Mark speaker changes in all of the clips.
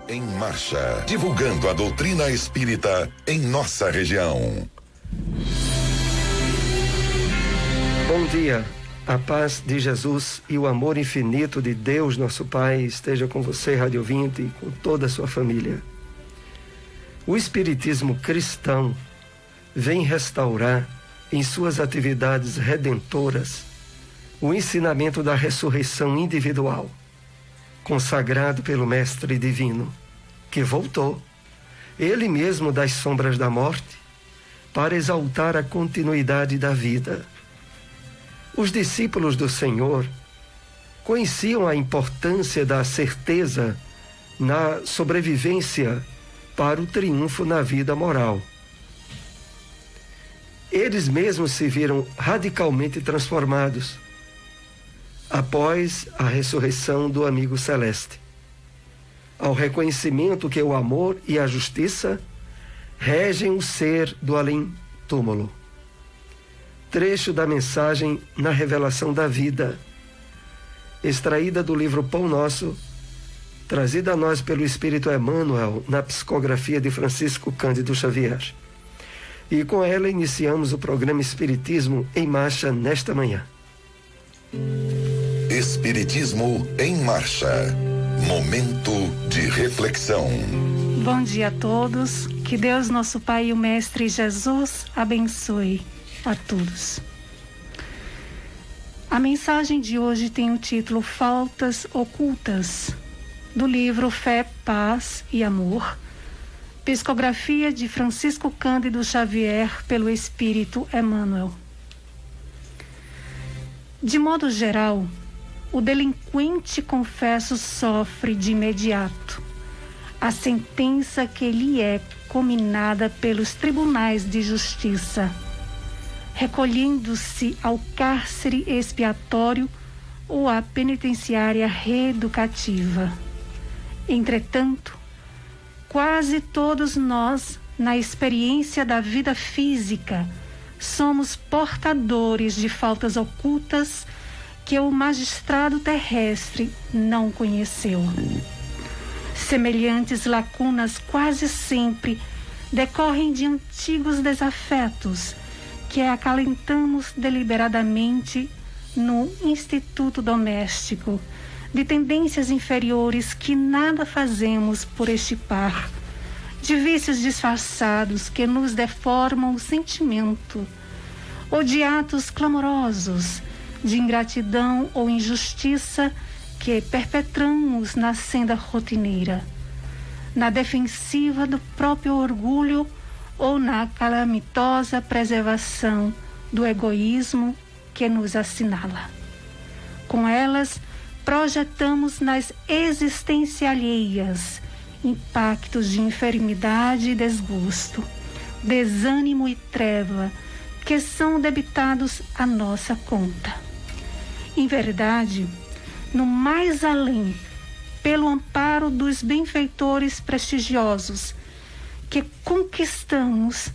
Speaker 1: em Marcha, divulgando a doutrina espírita em nossa região.
Speaker 2: Bom dia, a paz de Jesus e o amor infinito de Deus, nosso Pai, esteja com você, rádio ouvinte, e com toda a sua família. O Espiritismo cristão vem restaurar, em suas atividades redentoras, o ensinamento da ressurreição individual, consagrado pelo Mestre Divino, que voltou, ele mesmo das sombras da morte, para exaltar a continuidade da vida. Os discípulos do Senhor conheciam a importância da certeza na sobrevivência para o triunfo na vida moral. Eles mesmos se viram radicalmente transformados após a ressurreição do amigo celeste, ao reconhecimento que o amor e a justiça regem o ser do além-túmulo. Trecho da mensagem na Revelação da Vida, extraída do livro Pão Nosso, trazida a nós pelo Espírito Emmanuel na psicografia de Francisco Cândido Xavier. E com ela iniciamos o programa Espiritismo em Marcha nesta manhã.
Speaker 1: Espiritismo em Marcha. Momento de reflexão.
Speaker 3: Bom dia a todos. Que Deus, nosso Pai e o Mestre Jesus abençoe a todos. A mensagem de hoje tem o título Faltas Ocultas, do livro Fé, Paz e Amor, psicografia de Francisco Cândido Xavier pelo Espírito Emmanuel. De modo geral, o delinquente confesso sofre de imediato a sentença que lhe é cominada pelos tribunais de justiça, recolhendo-se ao cárcere expiatório ou à penitenciária reeducativa. Entretanto, quase todos nós, na experiência da vida física, somos portadores de faltas ocultas que o magistrado terrestre não conheceu. Semelhantes lacunas quase sempre decorrem de antigos desafetos que acalentamos deliberadamente no instituto doméstico, de tendências inferiores que nada fazemos por extirpar, de vícios disfarçados que nos deformam o sentimento, ou de atos clamorosos, de ingratidão ou injustiça que perpetramos na senda rotineira, na defensiva do próprio orgulho ou na calamitosa preservação do egoísmo que nos assinala. Com elas, projetamos nas existências alheias impactos de enfermidade e desgosto, desânimo e treva que são debitados à nossa conta. Em verdade, no mais além, pelo amparo dos benfeitores prestigiosos, que conquistamos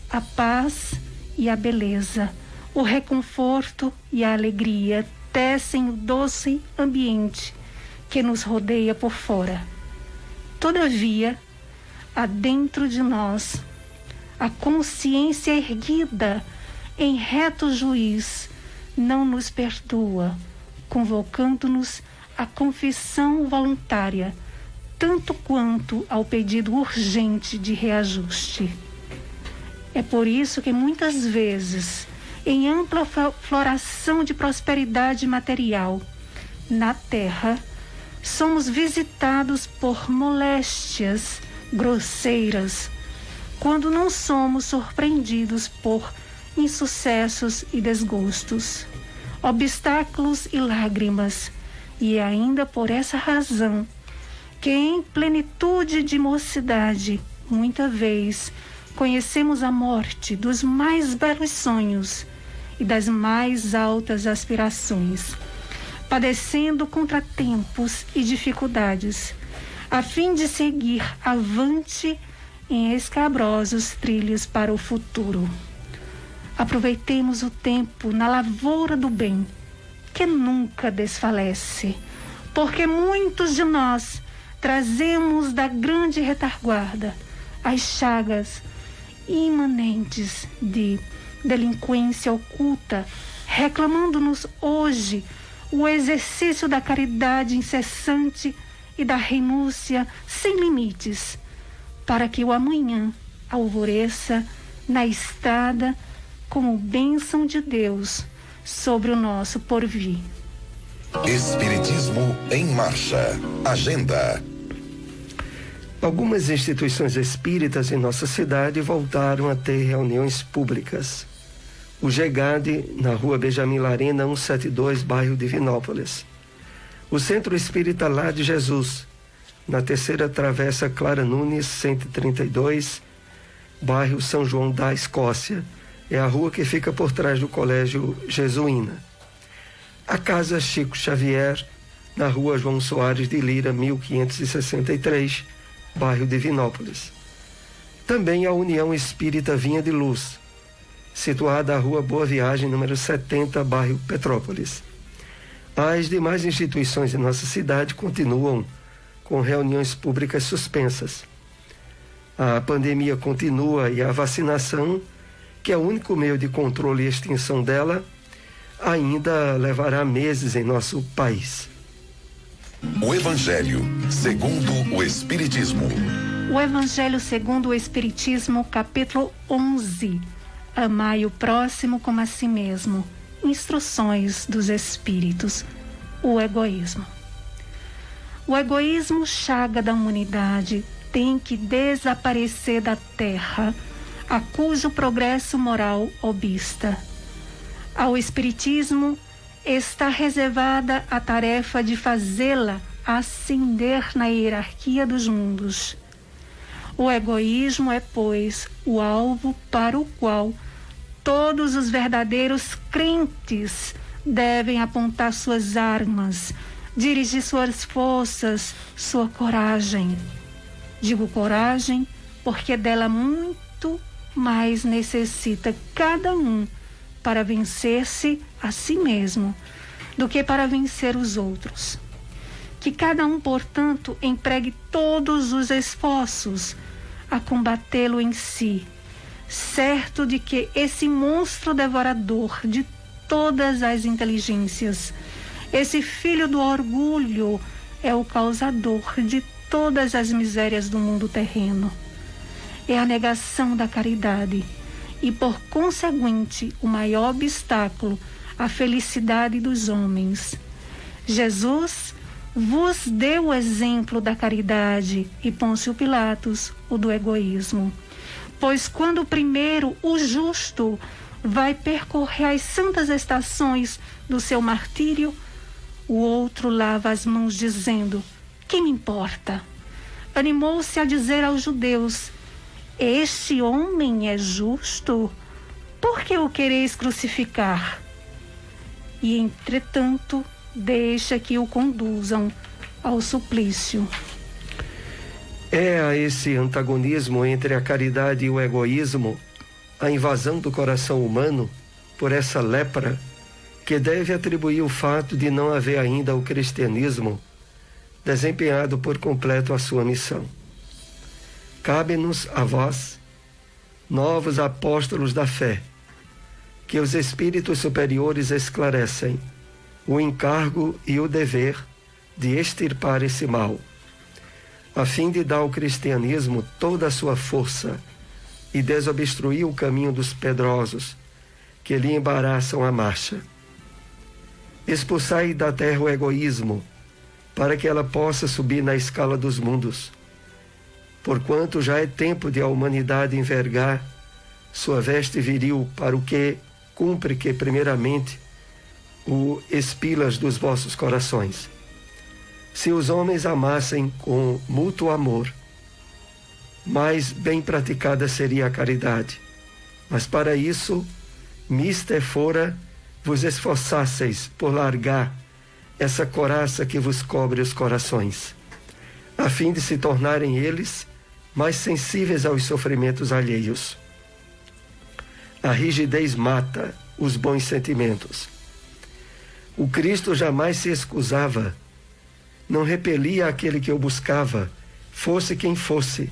Speaker 3: a paz e a beleza, o reconforto e a alegria tecem o doce ambiente que nos rodeia por fora. Todavia, há dentro de nós a consciência erguida em reto juiz não nos perdoa, convocando-nos à confissão voluntária, tanto quanto ao pedido urgente de reajuste. É por isso que muitas vezes, em ampla floração de prosperidade material na terra, somos visitados por moléstias grosseiras, quando não somos surpreendidos por insucessos e desgostos, obstáculos e lágrimas, e ainda por essa razão, que em plenitude de mocidade, muita vez, conhecemos a morte dos mais belos sonhos e das mais altas aspirações, padecendo contratempos e dificuldades, a fim de seguir avante em escabrosos trilhos para o futuro. Aproveitemos o tempo na lavoura do bem, que nunca desfalece, porque muitos de nós trazemos da grande retaguarda as chagas imanentes de delinquência oculta, reclamando-nos hoje o exercício da caridade incessante e da renúncia sem limites, para que o amanhã alvoreça na estrada como bênção de Deus sobre o nosso porvir.
Speaker 1: Espiritismo em Marcha. Agenda.
Speaker 2: Algumas instituições espíritas em nossa cidade voltaram a ter reuniões públicas. O GEGAD, na rua Benjamin Larena, 172, bairro Divinópolis. O Centro Espírita Lar de Jesus, na terceira travessa Clara Nunes, 132, bairro São João da Escócia. É a rua que fica por trás do Colégio Jesuína. A Casa Chico Xavier, na rua João Soares de Lira, 1563, bairro Divinópolis. Também a União Espírita Vinha de Luz, situada na rua Boa Viagem, número 70, bairro Petrópolis. As demais instituições em nossa cidade continuam com reuniões públicas suspensas. A pandemia continua e a vacinação, que é o único meio de controle e extinção dela, ainda levará meses em nosso país.
Speaker 1: O Evangelho segundo o Espiritismo.
Speaker 3: O Evangelho segundo o Espiritismo, capítulo 11. Amai o próximo como a si mesmo. Instruções dos Espíritos. O egoísmo. O egoísmo, chaga da humanidade, tem que desaparecer da terra, a cujo progresso moral obsta. Ao Espiritismo está reservada a tarefa de fazê-la ascender na hierarquia dos mundos. O egoísmo é, pois, o alvo para o qual todos os verdadeiros crentes devem apontar suas armas, dirigir suas forças, sua coragem. Digo coragem porque dela muito mais necessita cada um para vencer-se a si mesmo do que para vencer os outros. Que cada um, portanto, empregue todos os esforços a combatê-lo em si, certo de que esse monstro devorador de todas as inteligências, esse filho do orgulho, é o causador de todas as misérias do mundo terreno. É a negação da caridade e, por conseguinte, o maior obstáculo à felicidade dos homens. Jesus vos deu o exemplo da caridade e Pôncio Pilatos o do egoísmo. Pois quando primeiro o justo vai percorrer as santas estações do seu martírio, o outro lava as mãos dizendo: que me importa? Animou-se a dizer aos judeus: este homem é justo? Por que o quereis crucificar? E, entretanto, deixa que o conduzam ao suplício.
Speaker 2: É a esse antagonismo entre a caridade e o egoísmo, a invasão do coração humano por essa lepra, que deve atribuir o fato de não haver ainda o cristianismo desempenhado por completo a sua missão. Cabe-nos a vós, novos apóstolos da fé, que os espíritos superiores esclarecem o encargo e o dever de extirpar esse mal, a fim de dar ao cristianismo toda a sua força e desobstruir o caminho dos pedrosos que lhe embaraçam a marcha. Expulsai da terra o egoísmo, para que ela possa subir na escala dos mundos, porquanto já é tempo de a humanidade envergar sua veste viril para o que cumpre que, primeiramente, o espilas dos vossos corações. Se os homens amassem com mútuo amor, mais bem praticada seria a caridade. Mas para isso, mister fora vos esforçasseis por largar essa coraça que vos cobre os corações, a fim de se tornarem eles mais sensíveis aos sofrimentos alheios. A rigidez mata os bons sentimentos. O Cristo jamais se excusava não repelia aquele que o buscava, fosse quem fosse.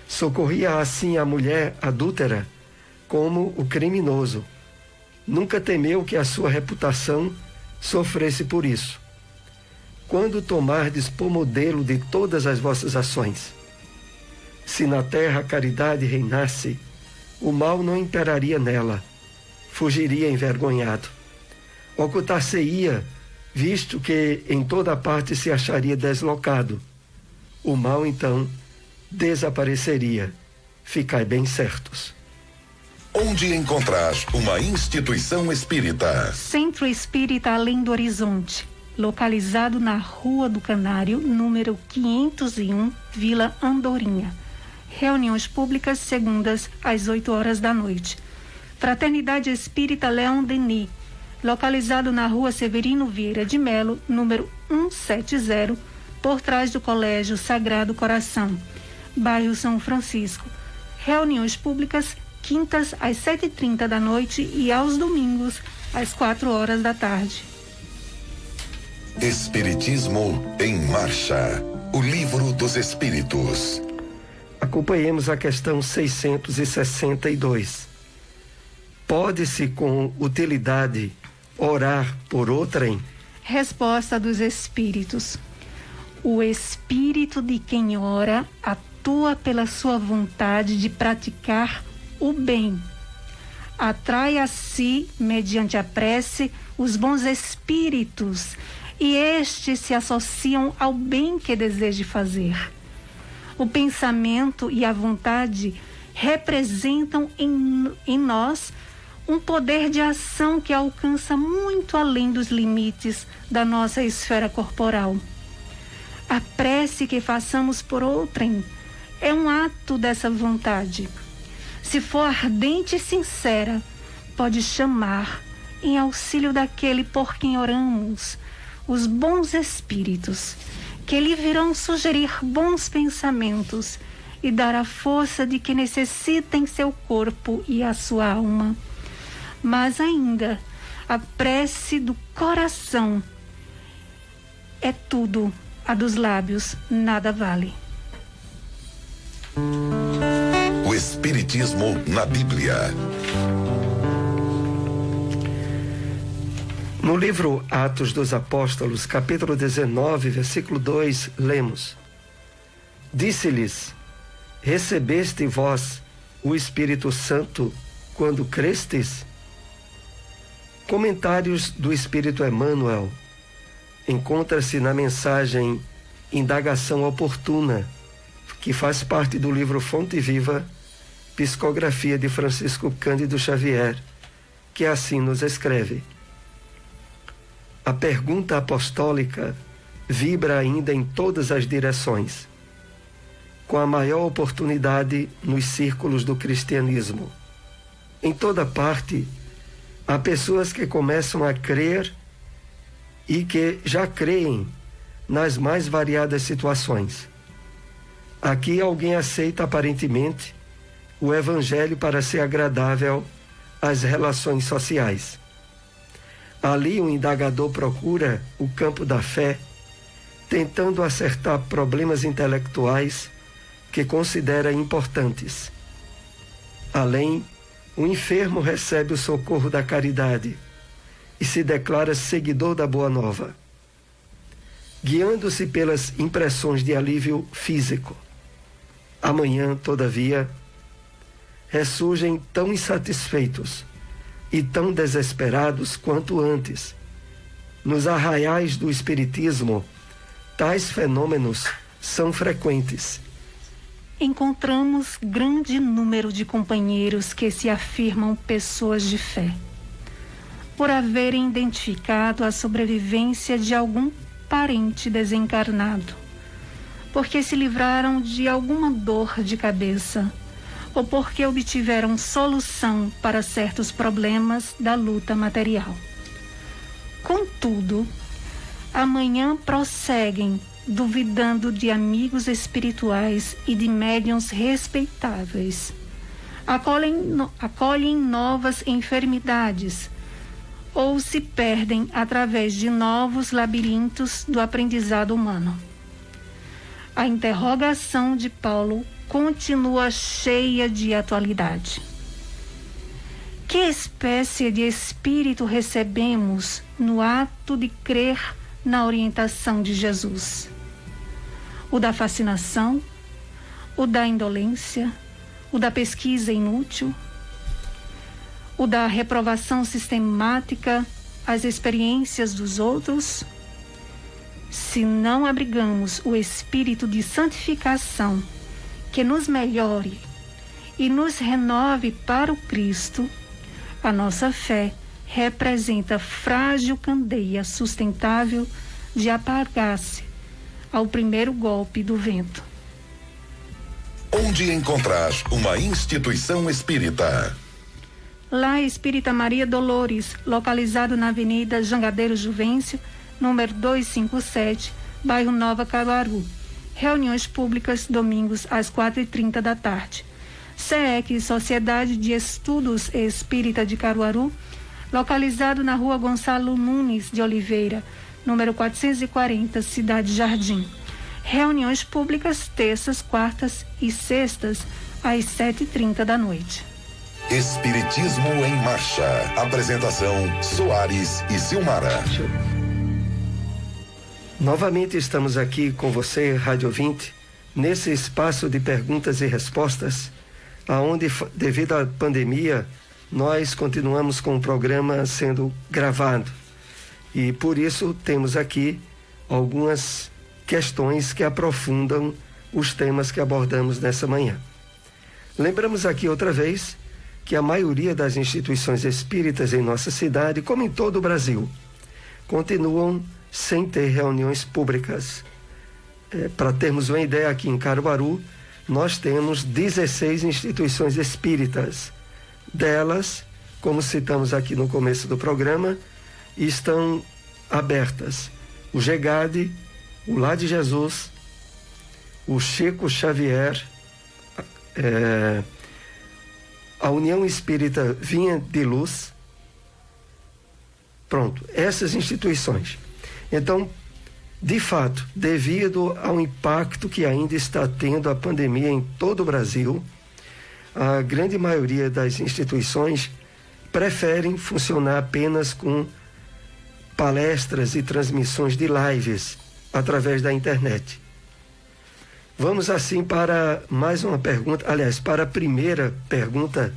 Speaker 2: Socorria assim a mulher adúltera como o criminoso. Nunca temeu que a sua reputação sofresse por isso. Quando tomardes por modelo de todas as vossas ações, se na terra a caridade reinasse, o mal não imperaria nela, fugiria envergonhado. Ocultar-se-ia, visto que em toda parte se acharia deslocado. O mal, então, desapareceria. Ficai bem certos.
Speaker 1: Onde encontrar uma instituição espírita?
Speaker 3: Centro Espírita Além do Horizonte, localizado na Rua do Canário, número 501, Vila Andorinha. Reuniões públicas segundas às 8 da noite. Fraternidade Espírita Leão Denis, localizado na Rua Severino Vieira de Melo, número 170, por trás do Colégio Sagrado Coração, bairro São Francisco. Reuniões públicas quintas às 7h30 da noite e aos domingos às 4 da tarde.
Speaker 1: Espiritismo em Marcha. O Livro dos Espíritos.
Speaker 2: Acompanhemos a questão 662. Pode-se com utilidade orar por outrem?
Speaker 3: Resposta dos Espíritos. O espírito de quem ora atua pela sua vontade de praticar o bem. Atrai a si, mediante a prece, os bons espíritos, e estes se associam ao bem que deseja fazer. O pensamento e a vontade representam em nós um poder de ação que alcança muito além dos limites da nossa esfera corporal. A prece que façamos por outrem é um ato dessa vontade. Se for ardente e sincera, pode chamar, em auxílio daquele por quem oramos, os bons espíritos, que lhe virão sugerir bons pensamentos e dar a força de que necessita em seu corpo e a sua alma. Mas ainda, a prece do coração é tudo, a dos lábios nada vale.
Speaker 1: O Espiritismo na Bíblia.
Speaker 2: No livro Atos dos Apóstolos, capítulo 19, versículo 2, lemos: Disse-lhes: Recebeste vós o Espírito Santo quando crestes? Comentários do Espírito Emmanuel. Encontra-se na mensagem Indagação Oportuna, que faz parte do livro Fonte Viva, Psicografia de Francisco Cândido Xavier, que assim nos escreve: A pergunta apostólica vibra ainda em todas as direções, com a maior oportunidade nos círculos do cristianismo. Em toda parte, há pessoas que começam a crer e que já creem nas mais variadas situações. Aqui alguém aceita aparentemente o Evangelho para ser agradável às relações sociais. Ali o indagador procura o campo da fé, tentando acertar problemas intelectuais que considera importantes. Além, o enfermo recebe o socorro da caridade e se declara seguidor da Boa Nova, guiando-se pelas impressões de alívio físico. Amanhã, todavia, ressurgem tão insatisfeitos e tão desesperados quanto antes. Nos arraiais do Espiritismo, tais fenômenos são frequentes.
Speaker 3: Encontramos grande número de companheiros que se afirmam pessoas de fé, por haverem identificado a sobrevivência de algum parente desencarnado, porque se livraram de alguma dor de cabeça, ou porque obtiveram solução para certos problemas da luta material. Contudo, amanhã prosseguem duvidando de amigos espirituais e de médiuns respeitáveis. Acolhem novas enfermidades, ou se perdem através de novos labirintos do aprendizado humano. A interrogação de Paulo continua cheia de atualidade. Que espécie de espírito recebemos no ato de crer na orientação de Jesus? O da fascinação? O da indolência? O da pesquisa inútil? O da reprovação sistemática às experiências dos outros? Se não abrigamos o espírito de santificação que nos melhore e nos renove para o Cristo, a nossa fé representa frágil candeia sustentável de apagar-se ao primeiro golpe do vento.
Speaker 1: Onde encontrar uma instituição espírita?
Speaker 3: Lá Espírita Maria Dolores, localizado na Avenida Jangadeiro Juvencio, número 257, bairro Nova Caruaru. Reuniões públicas domingos às 4h30 da tarde. SEEC, Sociedade de Estudos Espírita de Caruaru, localizado na Rua Gonçalo Nunes de Oliveira, número 440, Cidade Jardim. Reuniões públicas terças, quartas e sextas às 7h30 da noite.
Speaker 1: Espiritismo em Marcha. Apresentação: Soares e Silmara.
Speaker 2: Novamente estamos aqui com você, Rádio Ouvinte, nesse espaço de perguntas e respostas, aonde, devido à pandemia, nós continuamos com o programa sendo gravado. E por isso temos aqui algumas questões que aprofundam os temas que abordamos nessa manhã. Lembramos aqui outra vez que a maioria das instituições espíritas em nossa cidade, como em todo o Brasil, continuam sem ter reuniões públicas. Para termos uma ideia, aqui em Caruaru, nós temos 16 instituições espíritas. Delas, como citamos aqui no começo do programa, estão abertas o GEGAD, o Lar de Jesus, o Chico Xavier, a União Espírita Vinha de Luz. Pronto, essas instituições. Então, de fato, devido ao impacto que ainda está tendo a pandemia em todo o Brasil, a grande maioria das instituições preferem funcionar apenas com palestras e transmissões de lives através da internet. Vamos assim para mais uma pergunta, aliás, para a primeira pergunta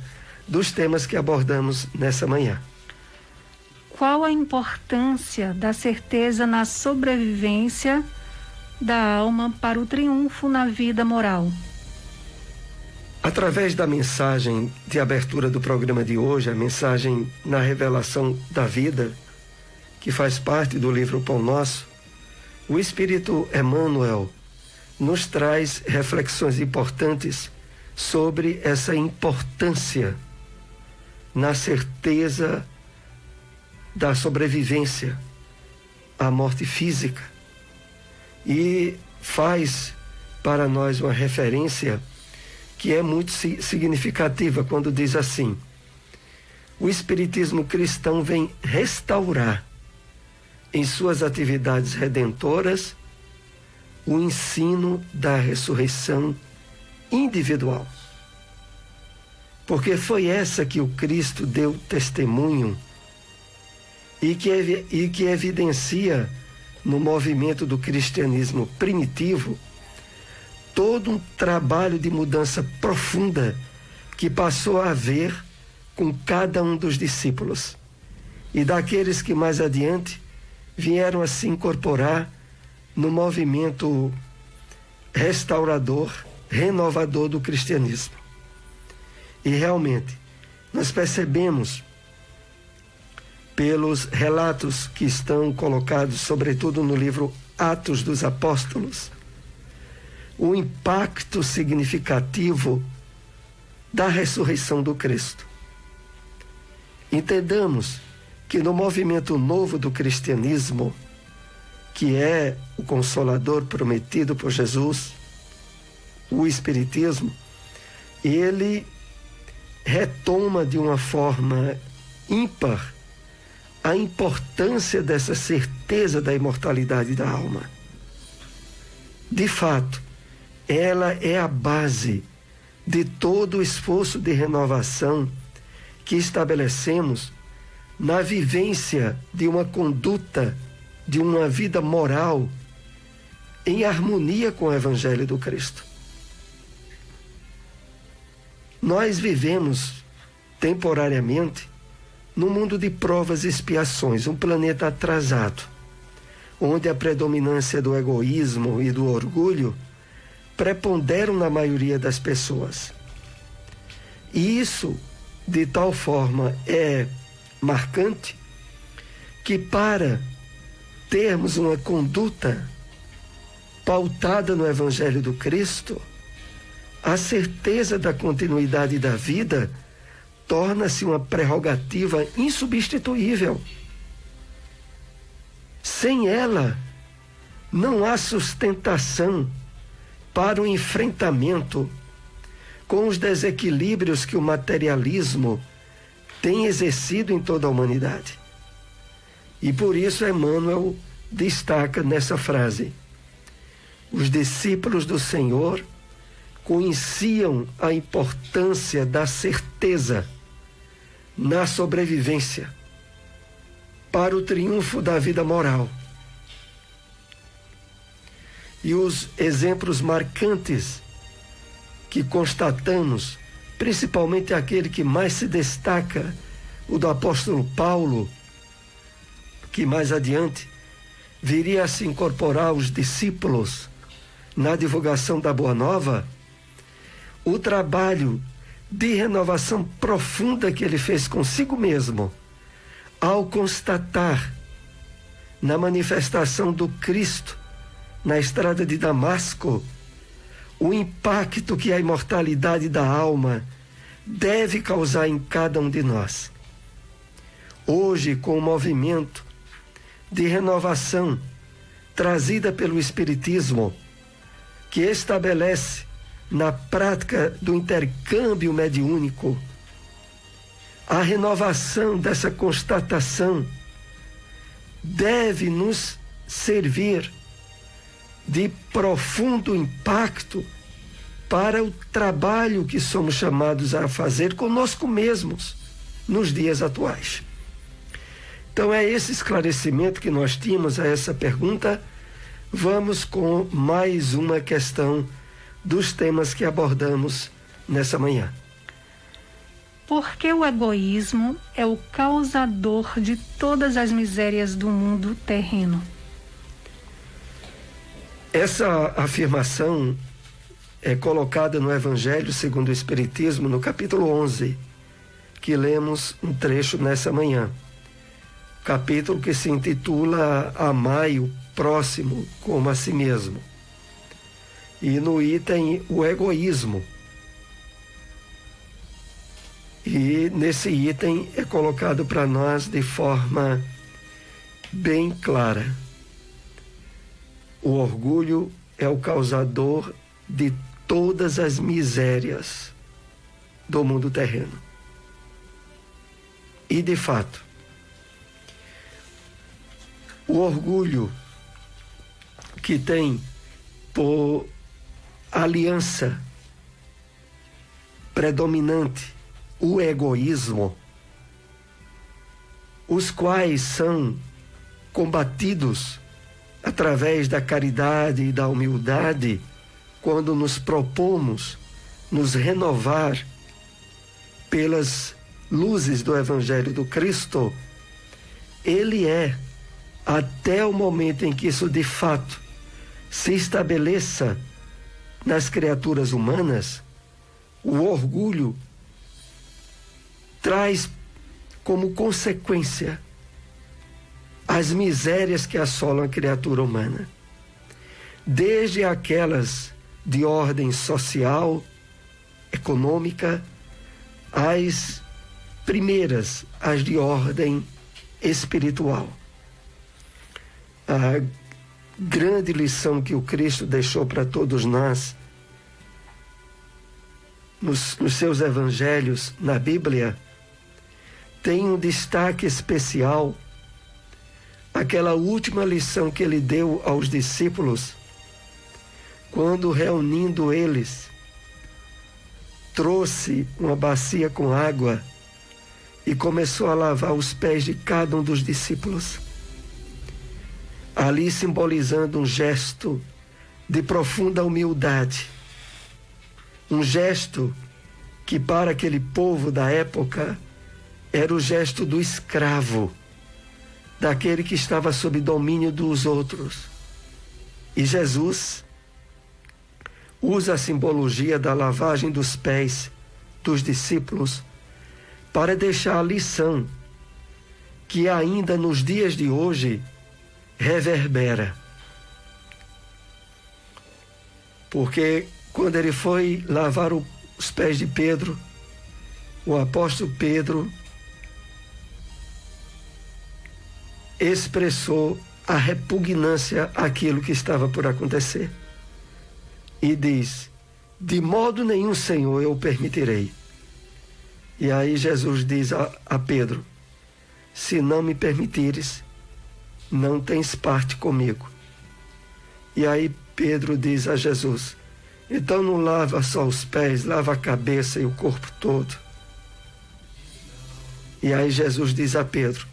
Speaker 2: dos temas que abordamos nessa manhã.
Speaker 3: Qual a importância da certeza na sobrevivência da alma para o triunfo na vida moral?
Speaker 2: Através da mensagem de abertura do programa de hoje, a mensagem na revelação da vida, que faz parte do livro Pão Nosso, o Espírito Emmanuel nos traz reflexões importantes sobre essa importância na certeza da sobrevivência à morte física, e faz para nós uma referência que é muito significativa quando diz assim: o Espiritismo cristão vem restaurar em suas atividades redentoras o ensino da ressurreição individual. Porque foi essa que o Cristo deu testemunho e que evidencia no movimento do cristianismo primitivo todo um trabalho de mudança profunda que passou a haver com cada um dos discípulos e daqueles que mais adiante vieram a se incorporar no movimento restaurador, renovador do cristianismo. E realmente, nós percebemos pelos relatos que estão colocados, sobretudo no livro Atos dos Apóstolos, o impacto significativo da ressurreição do Cristo. Entendamos que no movimento novo do cristianismo, que é o Consolador prometido por Jesus, o Espiritismo, ele retoma de uma forma ímpar a importância dessa certeza da imortalidade da alma. De fato, ela é a base de todo o esforço de renovação que estabelecemos na vivência de uma conduta, de uma vida moral em harmonia com o Evangelho do Cristo. Nós vivemos temporariamente num mundo de provas e expiações, um planeta atrasado, onde a predominância do egoísmo e do orgulho preponderam na maioria das pessoas. E isso, de tal forma, é marcante que, para termos uma conduta pautada no Evangelho do Cristo, a certeza da continuidade da vida torna-se uma prerrogativa insubstituível. Sem ela, não há sustentação para o enfrentamento com os desequilíbrios que o materialismo tem exercido em toda a humanidade. E por isso Emmanuel destaca nessa frase: os discípulos do Senhor conheciam a importância da certeza na sobrevivência para o triunfo da vida moral. E os exemplos marcantes que constatamos, principalmente aquele que mais se destaca, o do apóstolo Paulo, que mais adiante viria a se incorporar aos discípulos na divulgação da Boa Nova, o trabalho de renovação profunda que ele fez consigo mesmo, ao constatar na manifestação do Cristo na estrada de Damasco o impacto que a imortalidade da alma deve causar em cada um de nós. Hoje, com o movimento de renovação trazida pelo Espiritismo, que estabelece na prática do intercâmbio mediúnico a renovação dessa constatação, deve nos servir de profundo impacto para o trabalho que somos chamados a fazer conosco mesmos nos dias atuais. Então é esse esclarecimento que nós tínhamos a essa pergunta. Vamos com mais uma questão dos temas que abordamos nessa manhã.
Speaker 3: Por que o egoísmo é o causador de todas as misérias do mundo terreno?
Speaker 2: Essa afirmação é colocada no Evangelho segundo o Espiritismo, no capítulo 11, que lemos um trecho nessa manhã. Capítulo que se intitula Amai o próximo como a si mesmo. E no item, o egoísmo. E nesse item é colocado para nós de forma bem clara: o orgulho é o causador de todas as misérias do mundo terreno. E, de fato, o orgulho, que tem por aliança predominante o egoísmo, os quais são combatidos através da caridade e da humildade, quando nos propomos nos renovar pelas luzes do Evangelho do Cristo, ele é, até o momento em que isso de fato se estabeleça nas criaturas humanas, o orgulho traz como consequência as misérias que assolam a criatura humana, desde aquelas de ordem social, econômica, às primeiras, as de ordem espiritual. A grande lição que o Cristo deixou para todos nós nos seus evangelhos, na Bíblia, tem um destaque especial aquela última lição que ele deu aos discípulos, quando reunindo eles, trouxe uma bacia com água e começou a lavar os pés de cada um dos discípulos, ali simbolizando um gesto de profunda humildade, um gesto que para aquele povo da época era o gesto do escravo, daquele que estava sob domínio dos outros. E Jesus usa a simbologia da lavagem dos pés dos discípulos para deixar a lição que ainda nos dias de hoje reverbera. Porque quando ele foi lavar os pés de Pedro, o apóstolo Pedro expressou a repugnância àquilo que estava por acontecer. E diz: de modo nenhum, Senhor, eu o permitirei. E aí Jesus diz a Pedro: se não me permitires, não tens parte comigo. E aí Pedro diz a Jesus: então não lava só os pés, lava a cabeça e o corpo todo. E aí Jesus diz a Pedro: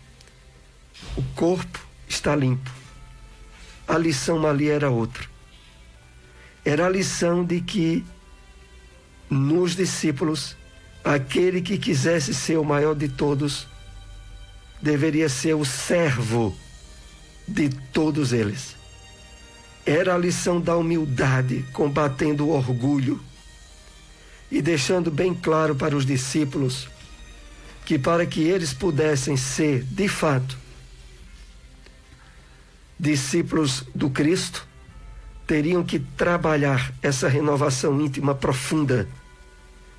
Speaker 2: o corpo está limpo. A lição ali era outra. Era a lição de que nos discípulos, aquele que quisesse ser o maior de todos, deveria ser o servo de todos eles. Era a lição da humildade, combatendo o orgulho e deixando bem claro para os discípulos que para que eles pudessem ser, de fato, discípulos do Cristo, teriam que trabalhar essa renovação íntima profunda,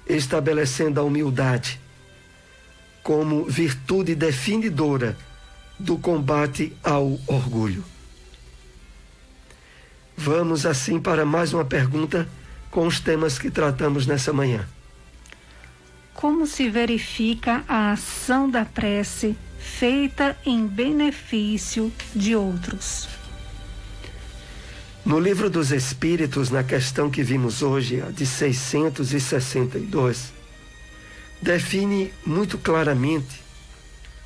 Speaker 2: estabelecendo a humildade como virtude definidora do combate ao orgulho. Vamos assim para mais uma pergunta com os temas que tratamos nessa manhã.
Speaker 3: Como se verifica a ação da prece feita em benefício de outros?
Speaker 2: No Livro dos Espíritos, na questão que vimos hoje, a de 662, define muito claramente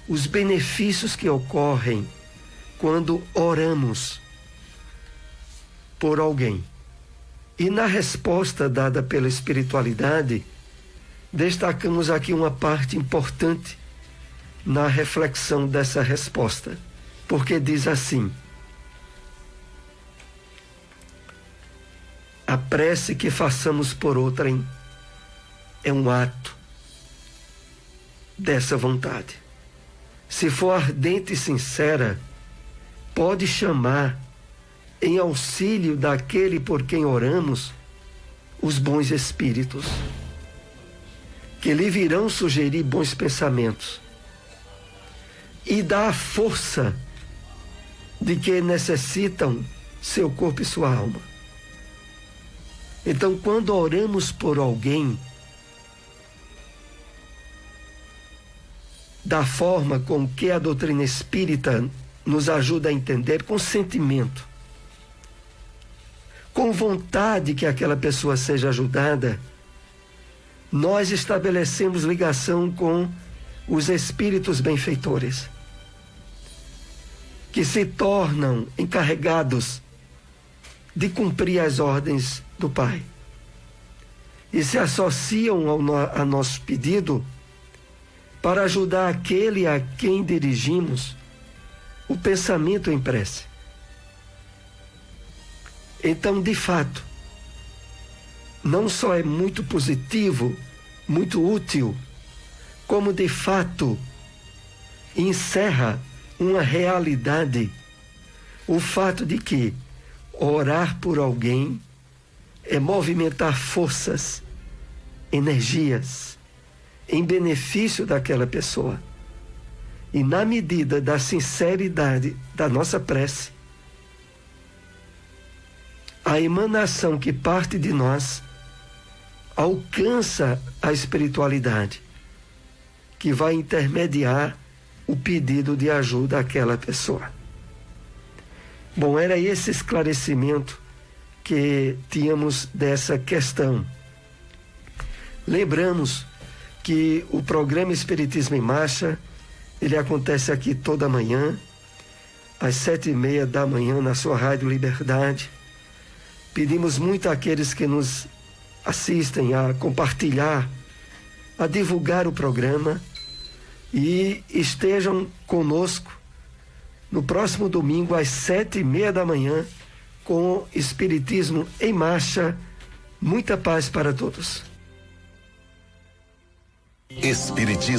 Speaker 2: os benefícios que ocorrem quando oramos por alguém. E na resposta dada pela espiritualidade, destacamos aqui uma parte importante na reflexão dessa resposta, porque diz assim: a prece que façamos por outrem é um ato dessa vontade. Se for ardente e sincera, pode chamar em auxílio daquele por quem oramos os bons espíritos, que lhe virão sugerir bons pensamentos e dar a força de que necessitam seu corpo e sua alma. Então, quando oramos por alguém, da forma com que a doutrina espírita nos ajuda a entender, com sentimento, com vontade que aquela pessoa seja ajudada, nós estabelecemos ligação com os espíritos benfeitores, que se tornam encarregados de cumprir as ordens do Pai e se associam a nosso pedido para ajudar aquele a quem dirigimos o pensamento em prece. Então, de fato, não só é muito positivo, muito útil, como de fato encerra uma realidade, o fato de que orar por alguém é movimentar forças, energias, em benefício daquela pessoa. E na medida da sinceridade da nossa prece, a emanação que parte de nós alcança a espiritualidade, que vai intermediar o pedido de ajuda àquela pessoa. Bom, era esse esclarecimento que tínhamos dessa questão. Lembramos que o programa Espiritismo em Marcha, ele acontece aqui toda manhã, às 7h30 da manhã, na sua Rádio Liberdade. Pedimos muito àqueles que nos assistem a compartilhar, a divulgar o programa e estejam conosco no próximo domingo, às 7h30 da manhã, com Espiritismo em Marcha. Muita paz para todos.
Speaker 1: Espiritismo.